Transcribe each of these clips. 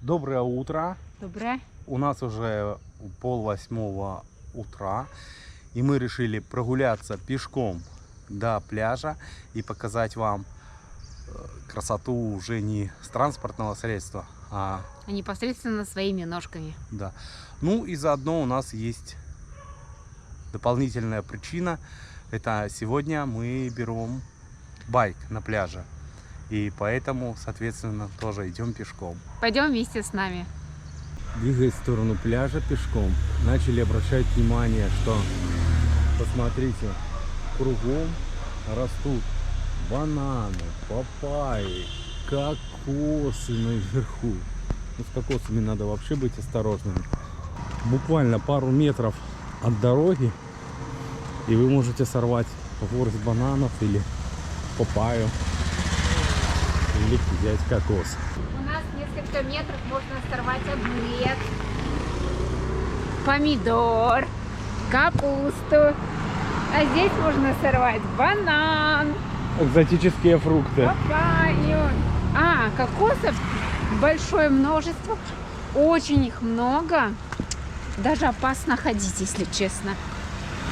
Доброе утро. Доброе. У нас уже 7:30 утра. И мы решили прогуляться пешком до пляжа и показать вам красоту уже не с транспортного средства, а Непосредственно своими ножками. да. Ну и заодно у нас есть дополнительная причина. Это сегодня мы берем байк на пляже. И поэтому, соответственно, тоже идем пешком. Пойдем вместе с нами. Двигаясь в сторону пляжа пешком, начали обращать внимание, что, посмотрите, кругом растут бананы, папайи, кокосы наверху. Ну, с кокосами надо вообще быть осторожными. Буквально пару метров от дороги, и вы можете сорвать горсть бананов или папайю, или взять кокос. У нас несколько метров можно сорвать огурец, помидор, капусту. А здесь можно сорвать банан, Экзотические фрукты. папайю. Кокосов большое множество. Очень их много. Даже опасно ходить, если честно.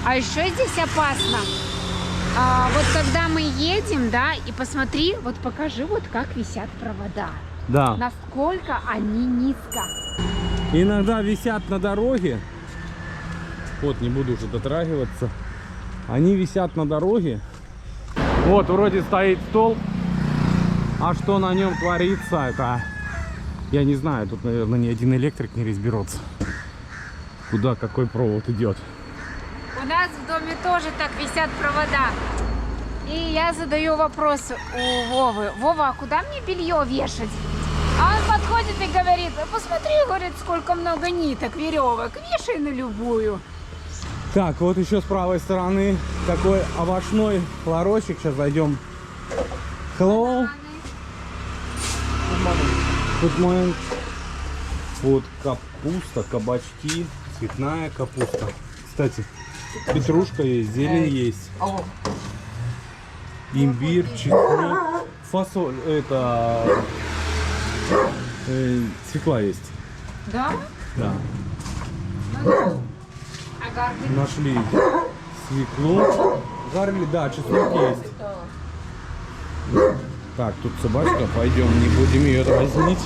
А еще здесь опасно. Вот когда мы едем, да, и посмотри, вот покажи, вот как висят провода. Да. Насколько они низко. Иногда висят на дороге. Вот, не буду уже дотрагиваться. Они висят на дороге. Вот, вроде стоит столб. А что на нем творится, это... Я не знаю, тут, наверное, ни один электрик не разберется. Куда какой провод идет. У нас в доме тоже так висят провода. И я задаю вопрос у Вовы. Вова, а куда мне белье вешать? А он подходит и говорит: посмотри, говорит, сколько много ниток, веревок. Вешай на любую. Так, вот еще с правой стороны такой овощной ларочек. Сейчас зайдем. Hello. Good morning. Вот капуста, кабачки, цветная капуста. Кстати, петрушка есть, зелень есть. Имбирь, чеснок, фасоль, это свекла есть. Да? Да. А гарбик? Нашли свеклу. Гарли, да, чеснок есть. Так, тут собачка, пойдем, не будем ее дразнить.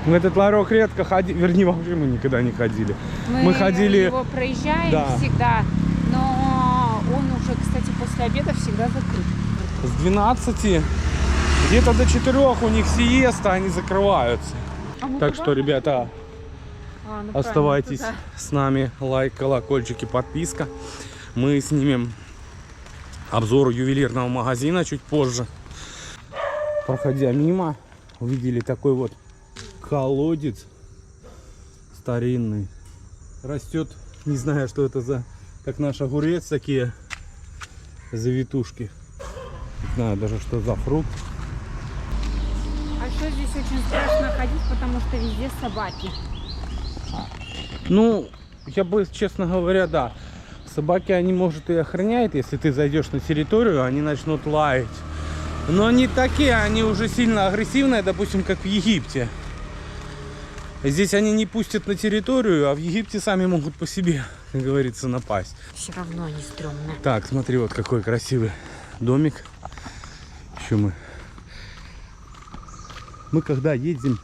В этот ларек редко ходили, вернее, вообще мы никогда не ходили. Мы ходили... его проезжаем, да, всегда, но он уже, кстати, после обеда всегда закрыт. С 12 где-то до 4 у них сиеста, они закрываются. Так что, ребята, оставайтесь с нами. Лайк, колокольчик и подписка. Мы снимем обзор ювелирного магазина чуть позже. Проходя мимо, увидели такой вот колодец старинный. Растет, не знаю, что это за, как наш огурец, такие завитушки. Не знаю даже, что за фрукт. А еще здесь очень страшно ходить, потому что везде собаки. Ну, я бы, честно говоря, да. Собаки, они, может, и охраняют, если ты зайдешь на территорию, они начнут лаять. Но не такие, они уже сильно агрессивные, допустим, как в Египте. Здесь они не пустят на территорию, а в Египте сами могут по себе, как говорится, напасть. Все равно они стрёмные. Так, смотри, вот какой красивый домик. Еще мы когда ездили,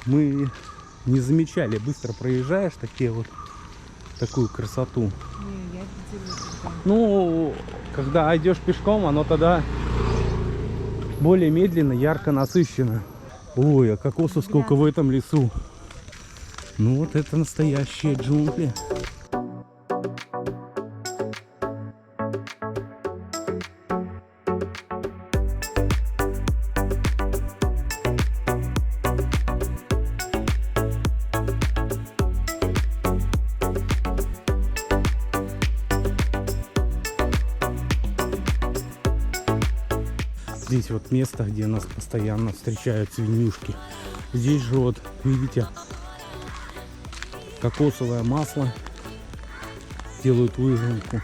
мы не замечали, быстро проезжаешь такую красоту. Не, я видела. Ну, когда идешь пешком, оно тогда более медленно, ярко насыщенно. Ой, а кокосов сколько в этом лесу. Ну вот это настоящие джунгли. Здесь вот место, где нас постоянно встречают свинюшки. Здесь же вот, видите, кокосовое масло. Делают выжимку.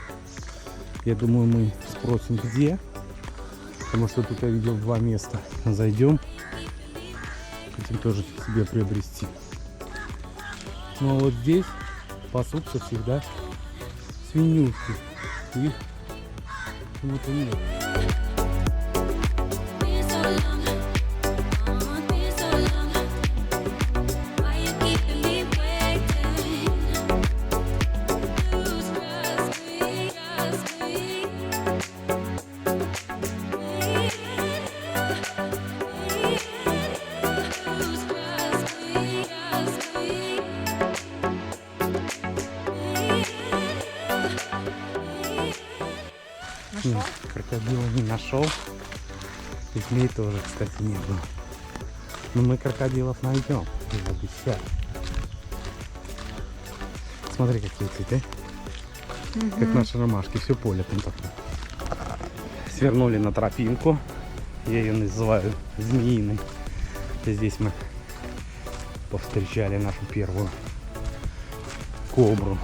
Я думаю, мы спросим, где. Потому что тут я видел два места. Зайдем хотим тоже себе приобрести. Но вот здесь пасутся всегда свинюшки. Их почему-то нет. Нашел? Крокодила не нашел. И змей тоже, кстати, не было. Но мы крокодилов найдем. Я обещаю. Смотри, какие цветы. Как наши ромашки. Все поле там такое. Свернули на тропинку. Я ее называю змеиной. И здесь мы повстречали нашу первую кобру.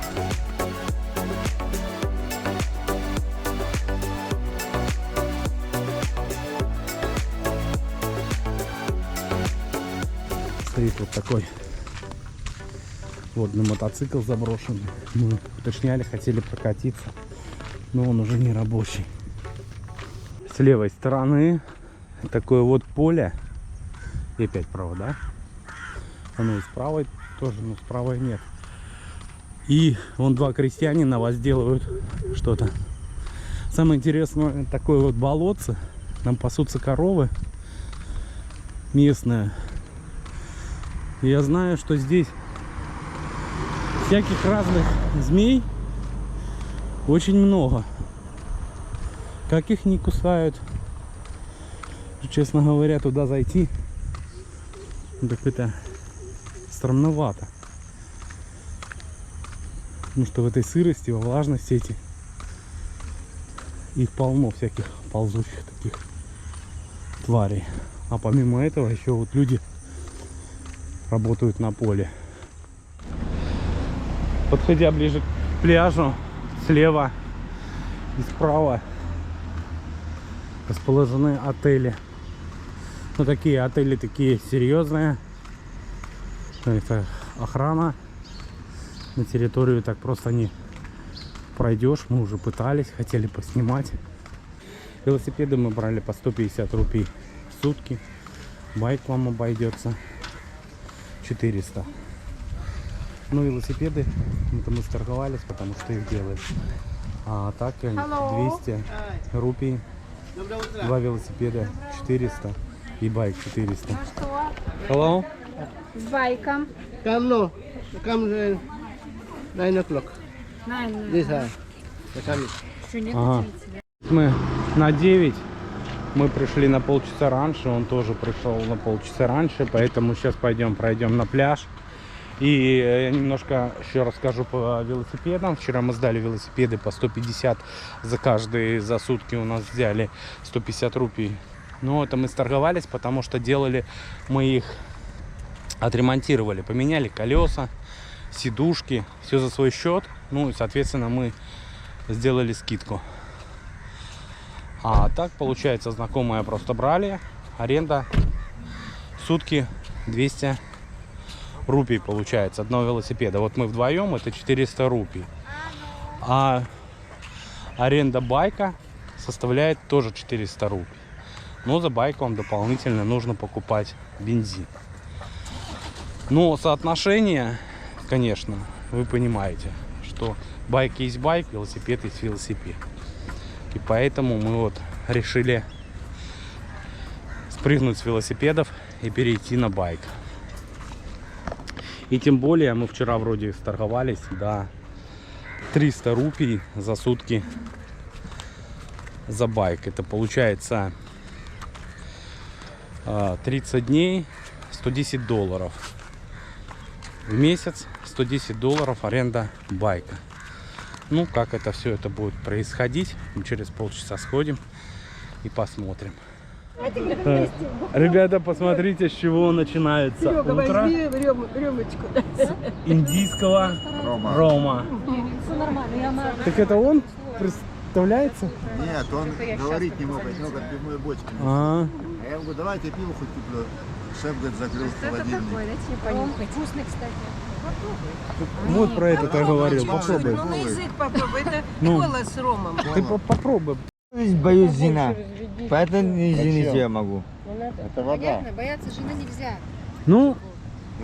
Стоит вот такой водный мотоцикл заброшенный. Мы уточняли, хотели прокатиться, но он уже не рабочий. С левой стороны такое вот поле. И опять провода. Оно и с правой тоже, но с правой нет. И вон два крестьянина возделывают что-то. Самое интересное, такое вот болотце. Там пасутся коровы местные. И я знаю, что здесь всяких разных змей очень много. Как их не кусают. Честно говоря, туда зайти, так это странновато. Потому что в этой сырости, во влажности их полно всяких ползучих таких тварей. А помимо этого еще вот люди работают на поле. Подходя ближе к пляжу, слева и справа расположены отели. Ну, такие отели, такие серьезные. Это охрана. На территорию так просто не пройдешь. Мы уже пытались, хотели поснимать. Велосипеды мы брали по 150 рублей в сутки. Байк вам обойдется 400. Ну, велосипеды, это мы сторговались, потому что их делали. А так 200 рупий. Два велосипеда 400 и байк 400. Ну что? Hello? С байком. Come no, come 9 o'clock. This high. Еще нет Ага. учителя. Мы на 9. Мы пришли на полчаса раньше. Он тоже пришел на полчаса раньше. Поэтому сейчас пройдем на пляж. И я немножко еще расскажу по велосипедам. Вчера мы сдали велосипеды по 150 за каждый. За сутки у нас взяли 150 рупий. Но это мы сторговались, потому что делали мы их, отремонтировали. Поменяли колеса, сидушки. Все за свой счет. Ну и, соответственно, мы сделали скидку. А так, получается, знакомые просто брали. Аренда сутки 200 рупий получается одного велосипеда. Вот мы вдвоем, это 400 рупий. А аренда байка составляет тоже 400 рупий. Но за байк вам дополнительно нужно покупать бензин. Но соотношение, конечно, вы понимаете, что байк есть байк, велосипед есть велосипед. И поэтому мы вот решили спрыгнуть с велосипедов и перейти на байк. И тем более мы вчера вроде торговались, да, 300 рупий за сутки за байк. Это получается 30 дней, 110 долларов. В месяц 110 долларов аренда байка. Ну, как это все это будет происходить, мы через полчаса сходим и посмотрим. Ребята, посмотрите, с чего начинается Серега, утро. возьми рюмочку. Индийского рома. Все нормально, я на... Так это он представляется? Нет, он говорить не мог, от него как пивной бочки. А, А я ему говорю, давайте пиво хоть куплю. Шеф, говорит, закрыл Что это холодильник. такое? Дайте мне понюхать. Вкусный, кстати. Вот про это я говорил, попробуй. Ну, на язык попробуй. Это Ну. кола с ромом. Ты попробуй. Боюсь зина, поэтому не женить я могу. Это вода. Понятно, бояться жены нельзя. Ну,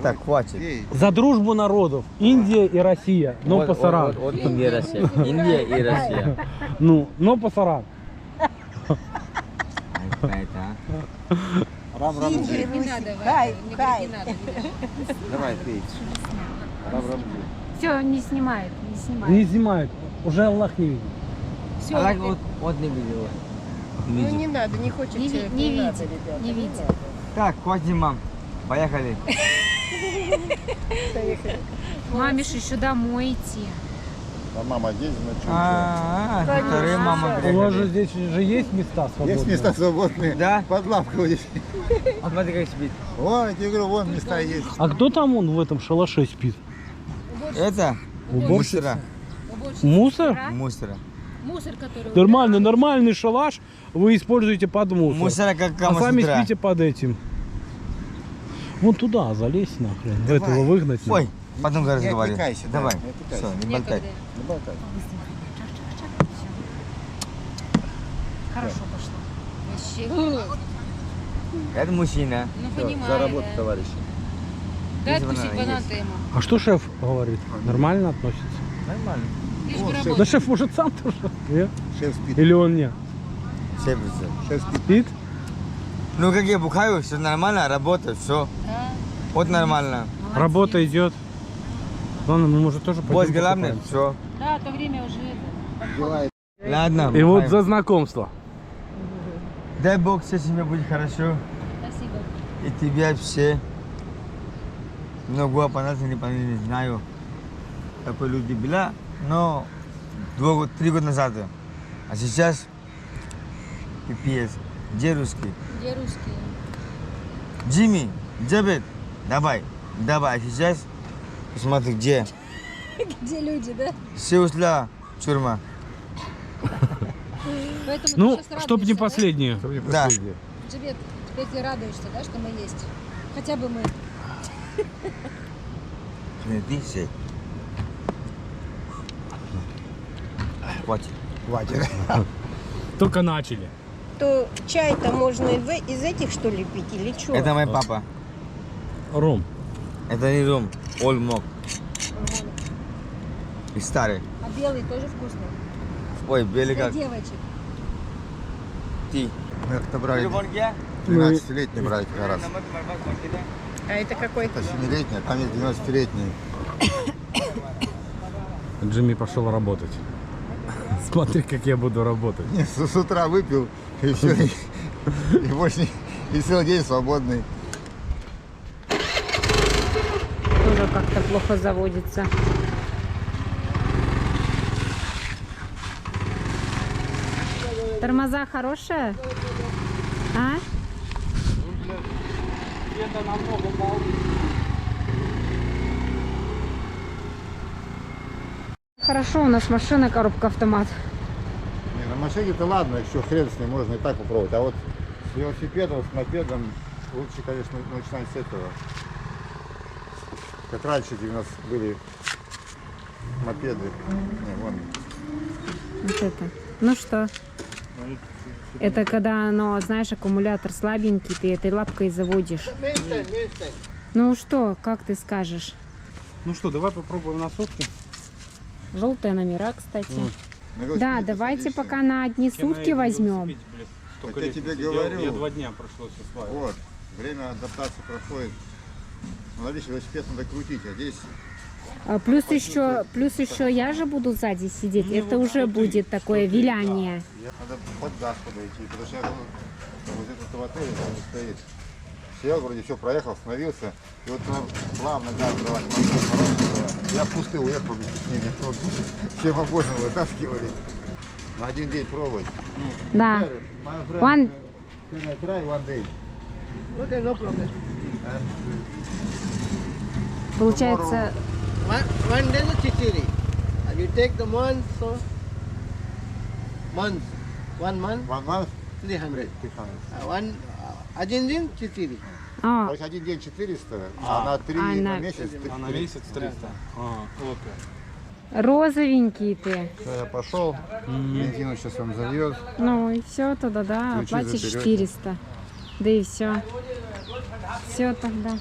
Так, хватит. Ей, за дружбу народов. Индия и Россия. Но пасаран. Вот Индия, Россия. Индия и Россия. Ну, но пасаран. Это, рам-рам. Не надо, Хай, хай. не надо. Давай, пей. Рам-рам. Все, не снимает, не снимает. Не снимают. Уже Аллах не видит. Все, а так вот не видел. Не Ну видел. не надо, не хочет не, человек, не надо, видит, ребята, не видит. надо. Так, хватит, мам. Поехали. Мамиш еще домой идти. А мама здесь, значит, Вторые мама У вас же приехали. здесь же есть места свободные? есть места свободные. Да? Под лавку здесь. А смотри, как спит. Вон, я тебе говорю, вон места есть. А кто там он в этом шалаше спит? Это? Уборщица? Мусора. Мусор? Мусора. Мусор, который... Нормальный, нормальный шалаш вы используете под мусор. Мусора как А сами камасутра. спите под этим. Вон туда залезь нахрен. Этого выгнать. надо. Ой, потом разговаривай. отвлекайся, да, Давай. не отвлекайся. Все, не болтай. Не болтай. Хорошо пошло. Вообще. Это мужчина. Ну, Всё, понимаю, за работу, да. товарищи. Дай Есть откусить бананы, банан-то ему. А что шеф говорит? Нормально относится? Нормально. Лишь бы О, работать. Да шеф может сам тоже? Нет? Шеф спит. Или он не? Все придется. Шеф спит. Спит? Ну, как я бухаю, все нормально, работаю, все. Вот нормально. Работа идет. Ладно, мы может тоже Босс пойдем главный, покупаемся. все. Да, то время уже это. Дела. Ладно. И вот бухаем. за знакомство. Дай Бог, все семье будет хорошо. Спасибо. И тебя все. Много понятно, не знаю, какой люди были, но 3 года назад. А сейчас пипец. Где русский? Где русские? Джимми, Джабет, давай, давай. А сейчас посмотри, где. Где люди, да? Все ушла тюрьма. Поэтому Ну, ты сейчас чтоб не радуешься, последнее. Да. да? Джибет, теперь ты радуешься, да, что мы есть? Хотя бы мы. Ты все. Хватит. Хватит. Только начали. То чай-то можно из этих, что ли, пить, или что? Это мой папа. Ром. Это не ром, ольмок. И старый. А белый тоже вкусный. Ой, белый Для как девочек. ты. Мы как-то брали где? 13-летний брали как раз. А это какой-то? Это 7-летний, а там есть 12-летний. Джимми пошел работать. Смотри, как я буду работать. Не, с утра выпил, и все, и больше и целый день свободный. Тоже как-то плохо заводится. Тормоза хорошие? А? Хорошо, у нас машина, коробка автомат. Не, на машине-то ладно, еще хрен с ним, можно и так попробовать. А вот с велосипедом, с мопедом лучше, конечно, начинать с этого. Как раньше, где у нас были мопеды. Не, вон. Вот это. Ну что? Это когда оно, знаешь, аккумулятор слабенький, ты этой лапкой заводишь. Ну что, как ты скажешь? Ну что, давай попробуем на сутки. Желтые номера, кстати. На Да, велосипеде давайте садишься. пока на одни сутки возьмем. Так я тебе говорю. Я 2 дня пришлось осваивать. Вот, время адаптации проходит. Ну, видишь, велосипед надо крутить, а здесь А плюс еще я же буду сзади сидеть. Это уже будет такое виляние. надо под газ подойти, потому что я вот этот в отеле там не стоит. Сел, вроде все, проехал, остановился, и вот надо плавно газ давать, я пустый уехал без стеснения. Всем обоим вытаскивали. На один день пробовать. Да. One. Try one day. Okay, no problem. Получается, One day is chichiri. You take the month, so month. 1 month, 1 month, 300. 300. One ajinjin chichiri. То есть один день 400, а на 3 на месяц 300. А на месяц 300? Окей. Розовенький ты. Все, я пошел, бензину сейчас вам зальет. Ну и все тогда, да, Ключи платишь заберете. 400. Да и все. Все тогда.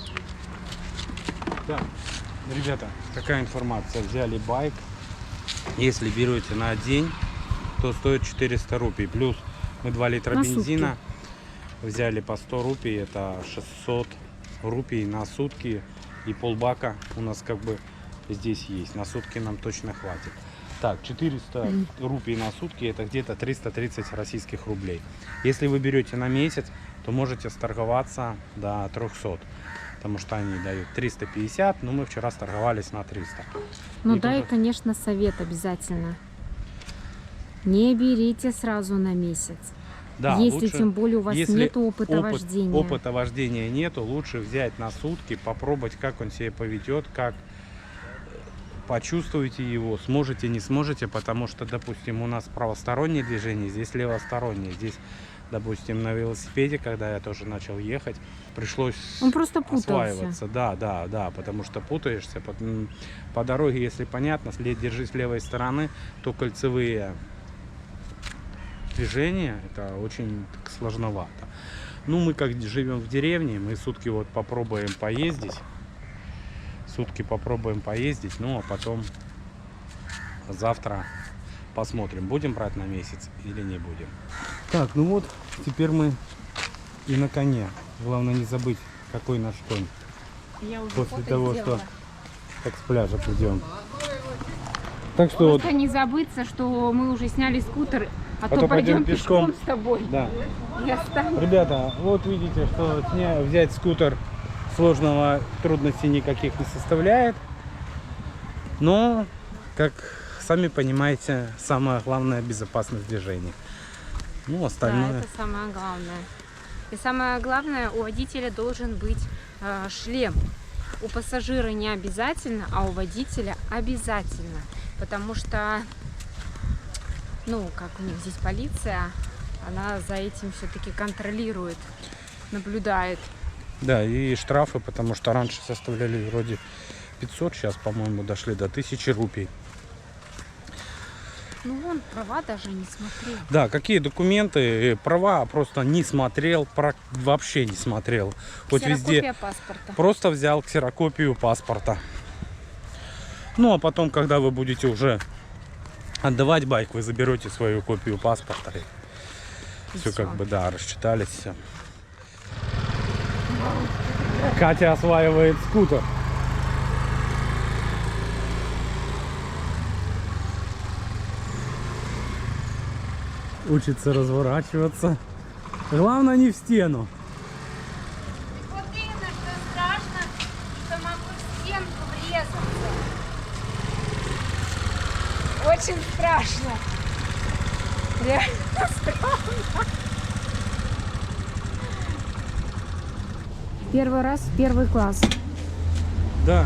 Так, ребята, такая информация. Взяли байк. Если берете на день, то стоит 400 рупий. Плюс мы 2 литра На бензина взяли по 100 рупий. Это 600 рупий на сутки. И полбака у нас как бы здесь есть. На сутки нам точно хватит. Так, 400 рупий на сутки, это где-то 330 российских рублей. Если вы берете на месяц, то можете сторговаться до 300. Потому что они дают 350, но мы вчера сторговались на 300. Ну И дай, тоже- конечно, совет обязательно. Не берите сразу на месяц. Да, если лучше, тем более у вас если нет опыта вождения. Опыта вождения нету, лучше взять на сутки, попробовать, как он себя поведет, как почувствуете его, сможете, не сможете, потому что, допустим, у нас правостороннее движение, здесь левостороннее. Здесь, допустим, на велосипеде, когда я тоже начал ехать, пришлось Он просто путался. осваиваться. Да, потому что путаешься. По дороге, если понятно, держись с левой стороны, то кольцевые движения, это очень так сложновато. Ну, мы как живем в деревне, мы сутки вот попробуем поездить. Ну, а потом завтра посмотрим, будем брать на месяц или не будем. Так, ну вот, теперь мы и на коне. Главное не забыть, какой наш конь. Я уже После фото того, сделала. что так с пляжа придем. Так что вот, Просто не забыться, что мы уже сняли скутер, а то пойдем пойдем пешком. пешком с тобой. да. И останемся. Ребята, вот видите, что взять скутер сложного, трудностей никаких не составляет. Но, как сами понимаете, самое главное — безопасность движения. Ну, Да, остальное... это самое главное. И самое главное, у водителя должен быть шлем. У пассажира не обязательно, а у водителя обязательно. Потому что, ну, как у них здесь полиция, она за этим все-таки контролирует, наблюдает. Да, и штрафы, потому что раньше составляли вроде 500, сейчас, по-моему, дошли до 1000 рупий. Ну, он права даже не смотрел. Да, какие документы, права просто не смотрел, вообще не смотрел. Вот везде Ксерокопия паспорта. просто взял ксерокопию паспорта. Ну, а потом, когда вы будете уже отдавать байк, вы заберете свою копию паспорта. И все как бы, да, рассчитались, все. Катя осваивает скутер. Учится разворачиваться. Главное не в стену. Вот именно, что страшно, что могу в стенку врезаться. Очень страшно. Реально страшно. Первый раз в первый класс. Да.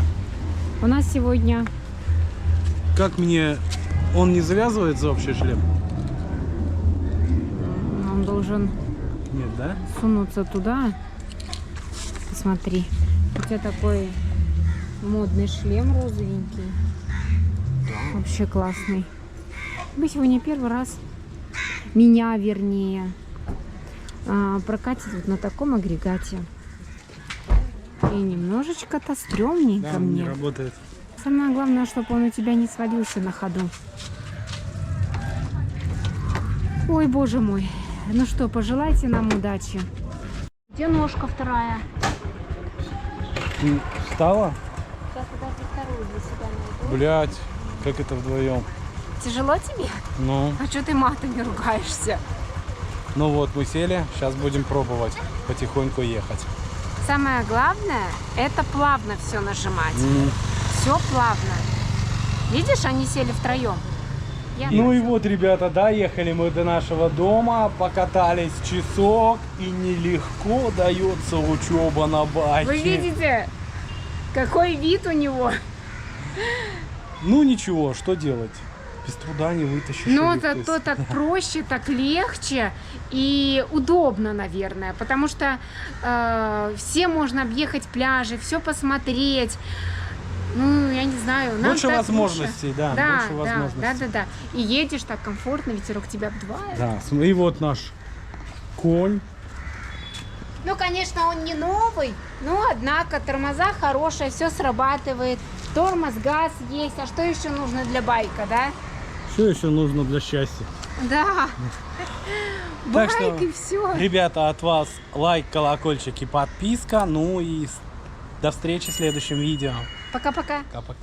У нас сегодня Как мне... Он не завязывается, общий шлем? он должен Нет, да? сунуться туда. Посмотри. У тебя такой модный шлем розовенький. Вообще классный. Мы сегодня первый раз, меня вернее, прокатит вот на таком агрегате. И немножечко-то стрёмненько Да, он не мне. работает. Самое главное, чтобы он у тебя не свалился на ходу. Ой, боже мой. Ну что, пожелайте нам удачи. Где ножка вторая? Ты встала? Сейчас подожди, вторую для себя найду. Блять, как это вдвоем? Тяжело тебе? Ну, А что ты матами ругаешься? ну вот, мы сели, сейчас будем пробовать потихоньку ехать. Самое главное, это плавно все нажимать. Все плавно. Видишь, они сели втроем. Ну и вот, ребята, доехали мы до нашего дома, покатались часок, и нелегко дается учеба на байке. Вы видите, какой вид у него? Ну ничего, что делать? Без труда не вытащишь. Но ее, то зато есть. так проще, так легче и удобно, наверное, потому что все можно объехать пляжи, все посмотреть. Ну, я не знаю. нам Больше так возможностей, лучше. да, Да, больше возможностей. да. И едешь так комфортно, ветерок тебя обдувает. Да, и вот наш конь. Ну, конечно, он не новый, но, однако, тормоза хорошие, все срабатывает. Тормоз, газ есть. А что еще нужно для байка, да? Что еще нужно для счастья? Да. Так Байк что, и все. ребята, от вас лайк, колокольчик и подписка. Ну и до встречи в следующем видео. Пока-пока. Пока-пока.